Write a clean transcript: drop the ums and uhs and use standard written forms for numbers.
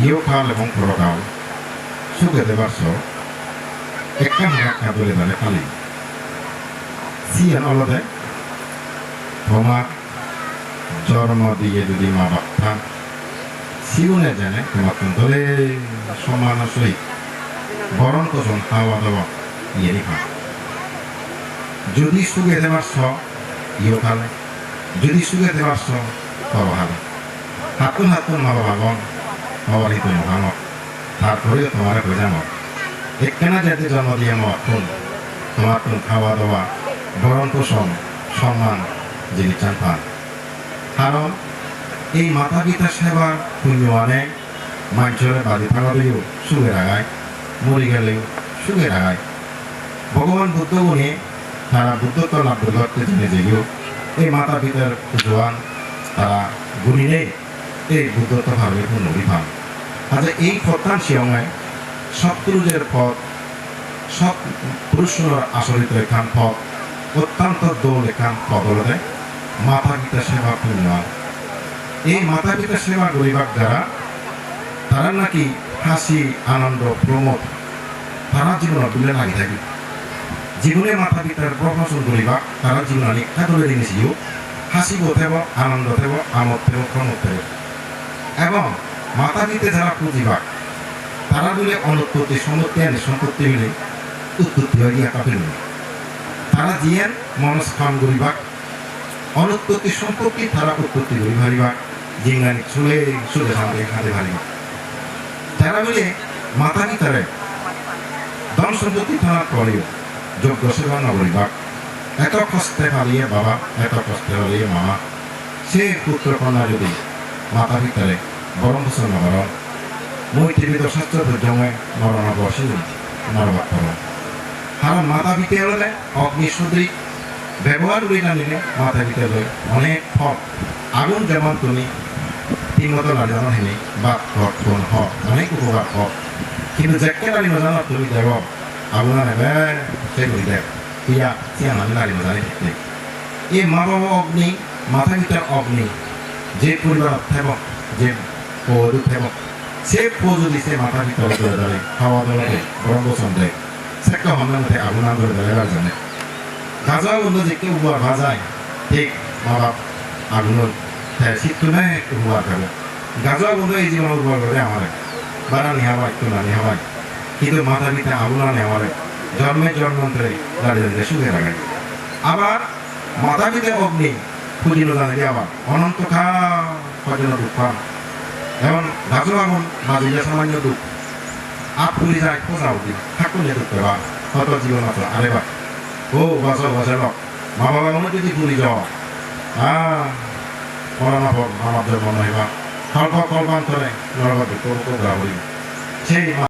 ইহকাল এবং পরকাল সুখে দেবার একখান রাখা বলে দাঁড়ে খালি সিয়ান অলদে তোমার জন্ম দিয়ে যদি মা বাপ থাক সিউনে জানে তোমার ধরে সমান সহিত বরণ পোষণ খাওয়া দাওয়া ইয়ে খা যদি সুখে দেবার ইহকালে যদি সুখে দেবার পরকালে হাতুন হাতুন মা বাবা গণ বাবার হিত মহামত তারপরে তোমার বোঝানো একখানা যাতে জন্ম দিয়ে মতন তোমার খাওয়া দাওয়া ভরণ পোষণ সম্মান যিনি চান পান কারণ এই মাতা পিতা সেবার পুণ্য আনে মানুষের বাড়ি থাকলেও সুখে রাখায় মরি গেলেও সুখে রাখায় ভগবান বুদ্ধ গুণে তারা বুদ্ধত্ব লাভ করতে জেনে যেগুলো এই মাতা পিতার জোয়ান তারা গুণী নেই এই বুদ্ধত্ব ভাবে পুনরি পান আচ্ছা এই প্রত্যান সিংহায় সৎপুরুষের পথ সৎ পুরুষের আচরিত এখান পথ অত্যন্ত দৌড় এখান পথ হলে মাতা পিতা সেবা পুণ্য এই মাতা পিতা সেবা করিবার দ্বারা তারা নাকি হাসি আনন্দ প্রমোদ তারা জীবন বিলে লাগি থাকে জীবনে মাতা পিতার প্রশংসন করিবা তারা জীবন নিক্ষা ধরে দিয়েছিও হাসিব থেব আনন্দ থেব আমোদ থেব প্রমোদ থেব এবং মাতা পিতা যারা পুঁজিবা তারা বলে অনুৎপত্তি সম্পত্তি আনে সম্পত্তি মিলে উৎপত্তি হয়ে গিয়া কাপিল তারা জিয়ান মনস্কাম করিবা অনুৎপত্তি সম্পত্তি তারা উৎপত্তি করি ভারিবা জিঙ্গানি চুলে চুলে সামনে খাতে ভারিবা যারা বলে মাতা পিতারে ধন সম্পত্তি থানার পরেও যোগ্য সেবা নগরিবা এত কষ্টে পালিয়ে বাবা এত কষ্টে পালিয়ে মামা সে পুত্র কন্যা যদি মাতা পিতারে বরং বছর নগরণ মই টিভিত স্বাস্থ্য জমে মরণ বসে নরবাদ করো কারণ মাতা পিতা হলে অগ্নিসুদ্রী ব্যবহার করে না নিলে মাথা পিতা অনেক ফল আগুন যেমন তুমি ঠিকমতো লাগানো হেনি বা ফোন হক অনেক উপকার হক কিন্তু যেকে লাড়ি নজানো তুমি দেব আগুনা নেবে সে করি দেখ ইয়া সিয়া আমি লাড়ি নজানি দেখতে এই মা বাবা অগ্নি মাথা পিতার অগ্নি যে পরিবার থেব যে পৌরু থেব সে পো যদি সে মাথা পিতার করে দেয় খাওয়া দাওয়া গরম বসন দেয় সেটা হন্যার মধ্যে আগুনা করে দেয় জানে গাজা বন্ধু যে কেউ উবার ভাজায় ঠিক মা বাপ আগুনের শীতনে উবার খাবে গাজা বন্ধু এই জীবন উবার করে আমার বারা নিহাবাই তো না নিহাবাই কিন্তু মাথা পিতা আগুনা নেওয়ারে জন্মে জন্মান্তরে দাঁড়িয়ে দাঁড়িয়ে সুখে রাখে আবার মাথা পিতা অগ্নি খুঁজিল জানে আবার অনন্ত খা কজন দুঃখ পান এবং গাজা আগুন বাজিলে সামান্য দুঃখ আপ পুরি যায় খোঁজা উঠি ঠাকুরে দুঃখ পেবা হত জীবন আছে আরেবার ও বাসো বাসের মা বাবা মনে যদি পুরি যাও করোনা আমার জন্ম নহিবা কল্প কল্পান্তরে নরবাদ সেই